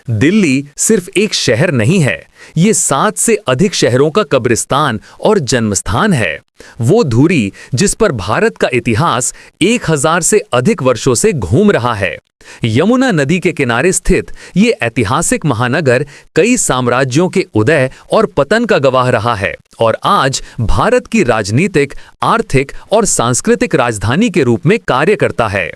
दिल्ली सिर्फ एक शहर नहीं है, ये 7 से अधिक शहरों का कब्रिस्तान और जन्मस्थान है। वो धुरी जिस पर भारत का इतिहास 1000 से अधिक वर्षों से घूम रहा है। यमुना नदी के किनारे स्थित ये ऐतिहासिक महानगर कई साम्राज्यों के उदय और पतन का गवाह रहा है और आज भारत की राजनीतिक, आर्थिक और सांस्कृतिक राजधानी के रूप में कार्य करता है।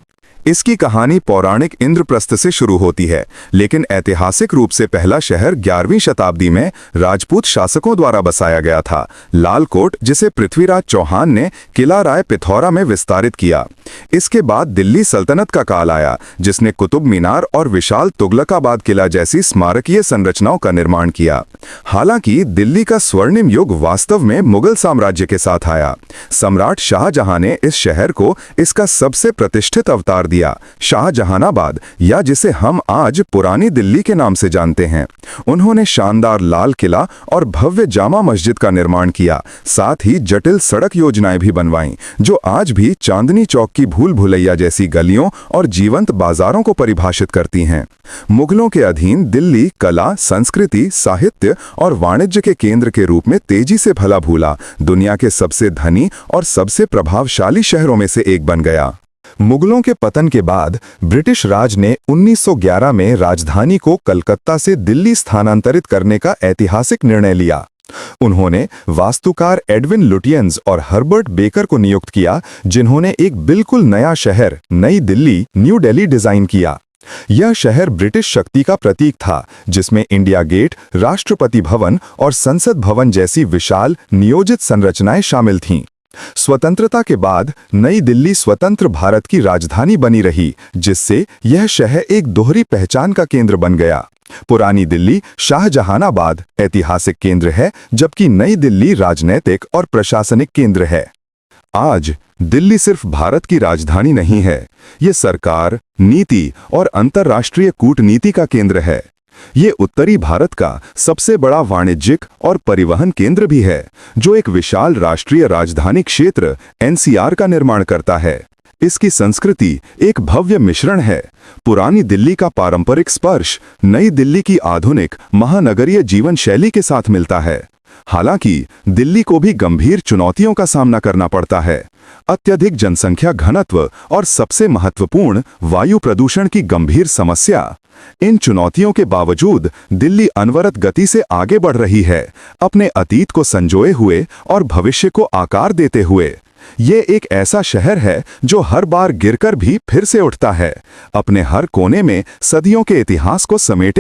इसकी कहानी पौराणिक इंद्रप्रस्थ से शुरू होती है, लेकिन ऐतिहासिक रूप से पहला शहर 11वीं शताब्दी में राजपूत शासकों द्वारा बसाया गया था। लालकोट, जिसे पृथ्वीराज चौहान ने किला राय पिथौरा में विस्तारित किया। इसके बाद दिल्ली सल्तनत का काल आया, जिसने कुतुब मीनार और विशाल तुगलकाबाद किला जैसी स्मारकीय संरचनाओं का निर्माण किया। हालांकि दिल्ली का स्वर्णिम युग वास्तव में मुगल साम्राज्य के साथ आया। सम्राट शाहजहां ने इस शहर को इसका सबसे प्रतिष्ठित अवतार दिया, शाहजहानाबाद, या जिसे हम आज पुरानी दिल्ली के नाम से जानते हैं। उन्होंने शानदार लाल किला और भव्य जामा मस्जिद का निर्माण किया, साथ ही जटिल सड़क योजनाएं भी बनवाईं, जो आज भी चांदनी चौक की भूल भुलैया जैसी गलियों और जीवंत बाजारों को परिभाषित करती हैं। मुगलों के अधीन दिल्ली कला, संस्कृति, साहित्य और वाणिज्य के केंद्र के रूप में तेजी से फला फूला दुनिया के सबसे धनी और सबसे प्रभावशाली शहरों में से एक बन गया। मुगलों के पतन के बाद ब्रिटिश राज ने 1911 में राजधानी को कलकत्ता से दिल्ली स्थानांतरित करने का ऐतिहासिक निर्णय लिया। उन्होंने वास्तुकार एडविन लुटियंस और हर्बर्ट बेकर को नियुक्त किया, जिन्होंने एक बिल्कुल नया शहर नई दिल्ली, न्यू दिल्ली डिजाइन किया। यह शहर ब्रिटिश शक्ति का प्रतीक था, जिसमें इंडिया गेट, राष्ट्रपति भवन और संसद भवन जैसी विशाल नियोजित संरचनाएं शामिल थीं। स्वतंत्रता के बाद नई दिल्ली स्वतंत्र भारत की राजधानी बनी रही, जिससे यह शहर एक दोहरी पहचान का केंद्र बन गया। पुरानी दिल्ली शाहजहानाबाद ऐतिहासिक केंद्र है, जबकि नई दिल्ली राजनैतिक और प्रशासनिक केंद्र है। आज दिल्ली सिर्फ भारत की राजधानी नहीं है, ये सरकार, नीति और अंतर्राष्ट्रीय कूटनीति का केंद्र है। ये उत्तरी भारत का सबसे बड़ा वाणिज्यिक और परिवहन केंद्र भी है, जो एक विशाल राष्ट्रीय राजधानी क्षेत्र एनसीआर का निर्माण करता है। इसकी संस्कृति एक भव्य मिश्रण है। पुरानी दिल्ली का पारंपरिक स्पर्श नई दिल्ली की आधुनिक महानगरीय जीवन शैली के साथ मिलता है। हालांकि दिल्ली को भी गंभीर चुनौतियों का सामना करना पड़ता है। अत्यधिक जनसंख्या घनत्व और सबसे महत्वपूर्ण वायु प्रदूषण की गंभीर समस्या। इन चुनौतियों के बावजूद दिल्ली अनवरत गति से आगे बढ़ रही है, अपने अतीत को संजोए हुए और भविष्य को आकार देते हुए। ये एक ऐसा शहर है जो हर बार गिरकर भी फिर से उठता है, अपने हर कोने में सदियों के इतिहास को समेटे